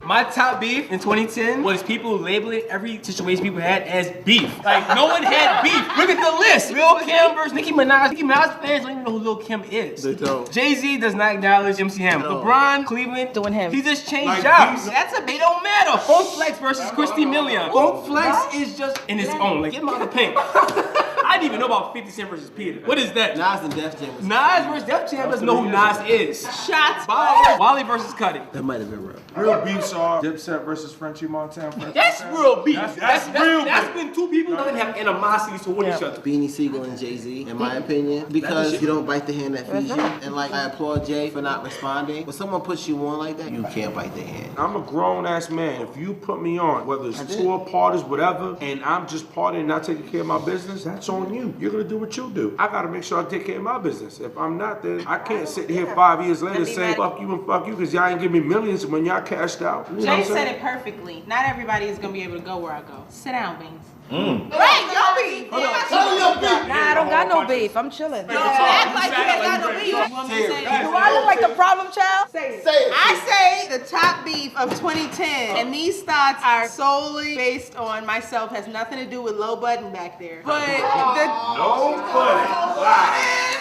My top beef in 2010 was people labeling every situation people had as beef. Like, no one had beef. Look at the list. Lil Kim versus Nicki Minaj. Nicki Minaj fans don't even know who Lil Kim is. They don't. Jay-Z does not acknowledge MC Hammer. LeBron, Cleveland, doing him. He just changed Like jobs. beef. It don't matter. Funk Flex versus Christy Million. Funk Flex is just in its own. Like, get him out of the paint. I didn't even know about 50 Cent versus Peter. What is that? Nas and Def Jam. Nas versus Def Jam doesn't know who Nas is. Shots fired. Wale versus Cudi. That might have been real. Real beefs are Dipset versus Frenchie Montana. That's real beef. That's real That's beef. when two people doesn't have animosity toward each other. Beanie Sigel and Jay-Z, in my opinion, because you don't bite the hand that feeds you. And like, I applaud Jay for not responding. When someone puts you on like that, you can't bite their hand. I'm a grown ass man. If you put me on, whether it's tour, parties, whatever, and I'm just partying and not taking care of my business, that's on you. You're gonna do what you do. I gotta make sure I take care of my business. If I'm not, then I can't sit here 5 years later and say fuck you and fuck you because y'all ain't give me millions when y'all cashed out. You know Jay what I'm said saying? it perfectly. Not everybody is gonna be able to go where I go. Sit down, Beans. Right, y'all beef. Nah, I don't got no beef. I'm chilling. Don't act like you ain't got no beef. You want me to say it? Do I look like the problem child? Say it. I say the top beef of 2010, and these thoughts are solely based on myself, has nothing to do with Low Budden back there. But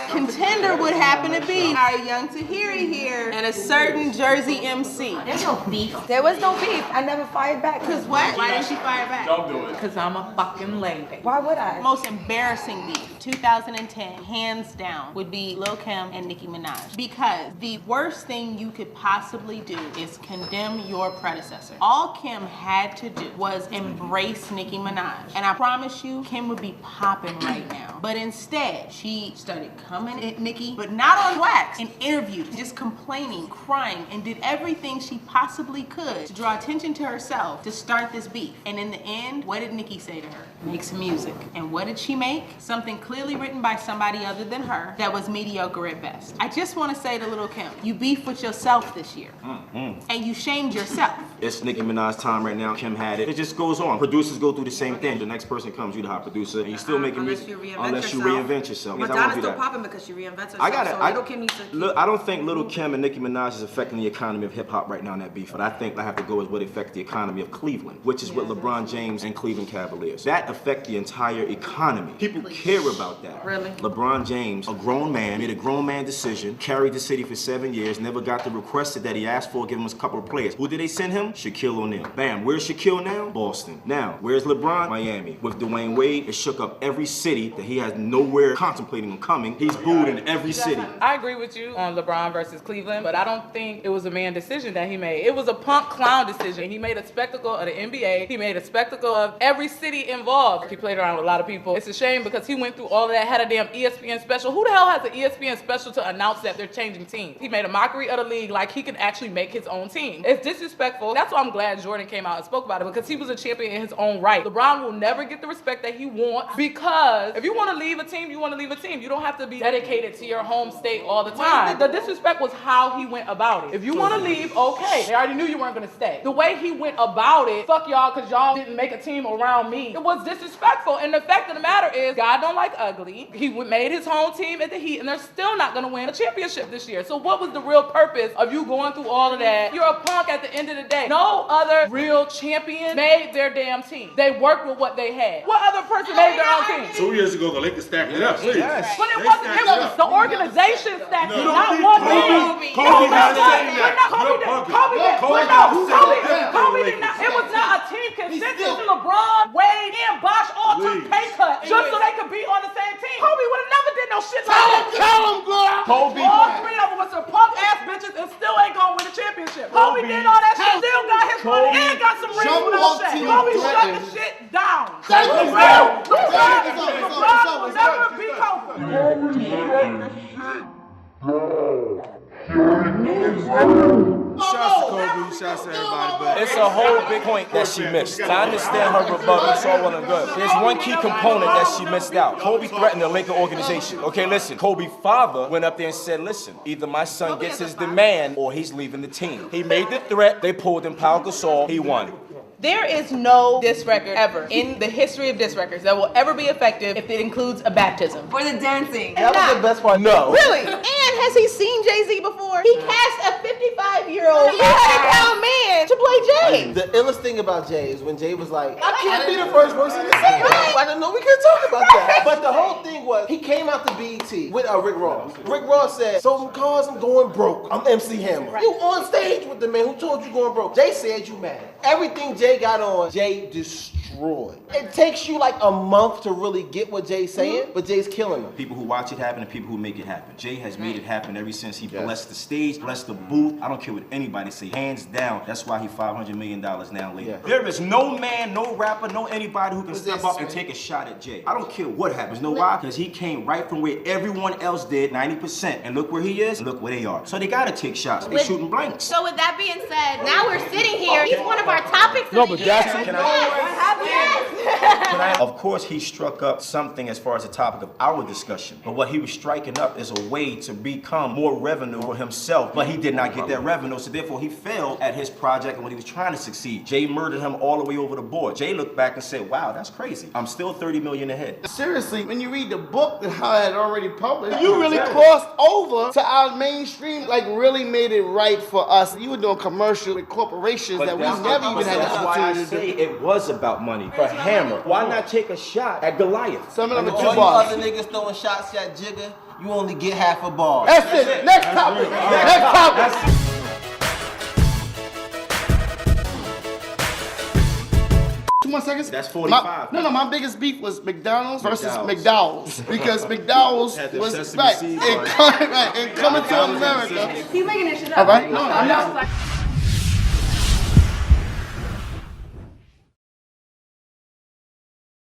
the contender would happen to be our young Tahiry here and a certain Jersey MC. There's no beef. There was no beef. I never fired back. Cause what? Why didn't she fire back? Don't do it. Because I'm a fucking lady. Why would I? Most embarrassing beef, 2010, hands down, would be Lil Kim and Nicki Minaj. Because the worst thing you could possibly do is condemn your predecessor. All Kim had to do was embrace Nicki Minaj. And I promise you, Kim would be popping right now. But instead, she started coming at Nicki, but not on wax, in interviews, just complaining, crying, and did everything she possibly could to draw attention to herself to start this beef. And in the end, what did Nicki say to her? Make some music. And what did she make? Something clearly written by somebody other than her that was mediocre at best. I just want to say to Lil Kim, you beefed with yourself this year. And you shamed yourself. It's Nicki Minaj's time right now. Kim had it. It just goes on. Producers go through the same thing. The next person comes, you the hot producer, and you're still making Unless music. you Unless you reinvent yourself. Yes, I won't Madonna's do still that. popping because she reinvented herself. I got it. So Little Kim needs to I don't think Lil Kim and Nicki Minaj is affecting the economy of hip hop right now in that beef. But I think I have to go with what affects the economy of Cleveland, which is with LeBron James and Cleveland Cavaliers. That affects the entire economy. People care about that. Really? LeBron James, a grown man, made a grown man decision, carried the city for 7 years, never got the request that he asked for, give him a couple of players. Who did they send him? Shaquille O'Neal. Bam, where's Shaquille now? Boston. Now, where's LeBron? Miami. With Dwayne Wade, it shook up every city that he has nowhere contemplating on coming. He's booed in every city. I agree with you on LeBron versus Cleveland, but I don't think it was a man decision that he made. It was a punk clown decision. He made a spectacle of the NBA. He made a spectacle of every city involved. He played around with a lot of people. It's a shame because he went through all of that, had a damn ESPN special. Who the hell has an ESPN special to announce that they're changing teams? He made a mockery of the league like he can actually make his own team. It's disrespectful. That's why I'm glad Jordan came out and spoke about it, because he was a champion in his own right. LeBron will never get the respect that he wants, because if you want to leave a team, you want to leave a team. You don't have to be dedicated to your home state all the time. The disrespect was how he went about it. If you want to leave, okay. They already knew you weren't going to stay. The way he went about it, fuck y'all because y'all didn't make a team around me, it was disrespectful. And the fact of the matter is, God don't like ugly. He made his home team at the Heat, and they're still not going to win a championship this year. So what was the real purpose of you going through all of that? You're a punk at the end of the day. No other real champion made their damn team. They worked with what they had. What other person made their own team? 2 years ago, the Lakers stacked it up. Yes. But it wasn't, it was the organization stacked it, not one man. Kobe not saying that. Kobe did not. It was not a team consistent to LeBron, Wade, and Bosh all took pay cuts just so they could be on the same team. Kobe would have never did no shit like that. Tell him, girl. Kobe. All three of them was some punk ass bitches and still ain't gonna win a championship. Kobe did all that shit, still got his money and got some rings without Shaq. Kobe shut the shit down. LeBron will never be Kobe. Shouts to Kobe, shouts to everybody, but It's a whole big point that she missed. I understand her rebuttal, it's all well and good. There's one key component that she missed out. Kobe threatened the Laker organization. Okay, listen, Kobe's father went up there and said, listen, either my son gets his demand or he's leaving the team. He made the threat, they pulled in Pau Gasol, he won. There is no diss record ever in the history of diss records that will ever be effective if it includes a baptism. For the dancing. That was the best part. No. Really? And has he seen Jay-Z before? He cast a 55-year-old 200-pound man to play Right. The illest thing about Jay is when Jay was like, I can't be the first person to say that. I didn't know we could talk about that. But the whole thing was, he came out to BET with Rick Ross. Rick Ross said, so cause I'm going broke. I'm MC Hammer. You on stage with the man who told you going broke. Jay said you mad. Everything Jay got on, Jay destroyed. It takes you like a month to really get what Jay's saying, but Jay's killing them. People who watch it happen and people who make it happen. Jay has made it happen ever since he blessed the stage, blessed the booth. I don't care what anybody say. Hands down, that's why he $500 million now later. Yeah. There is no man, no rapper, no anybody who can step up and take a shot at Jay. I don't care what happens. Know why? Because he came right from where everyone else did, 90%. And look where he is, and look where they are. So they gotta take shots. They shooting blanks. So with that being said, now we're sitting here. He's one of our topics. No, but that's what Of course, he struck up something as far as the topic of our discussion. But what he was striking up is a way to become more revenue for himself. But he did not get that revenue, so therefore he failed at his project and when he was trying to succeed. Jay murdered him all the way over the board. Jay looked back and said, wow, that's crazy. I'm still 30 million ahead. Seriously, when you read the book that I had already published, you really crossed over to our mainstream, like really made it right for us. You were doing commercial with corporations that we never even had the opportunity to do. It was about money for Hammer. Why not take a shot at Goliath? Some of them are All two you bars. other niggas throwing shots at Jigga, you only get half a bar. That's it. Next topic. Next topic. 2 more seconds. That's 45. My biggest beef was McDonald's versus McDowell's because McDowell's was right. And coming to America. He's making this shit up. All right, no, I'm not.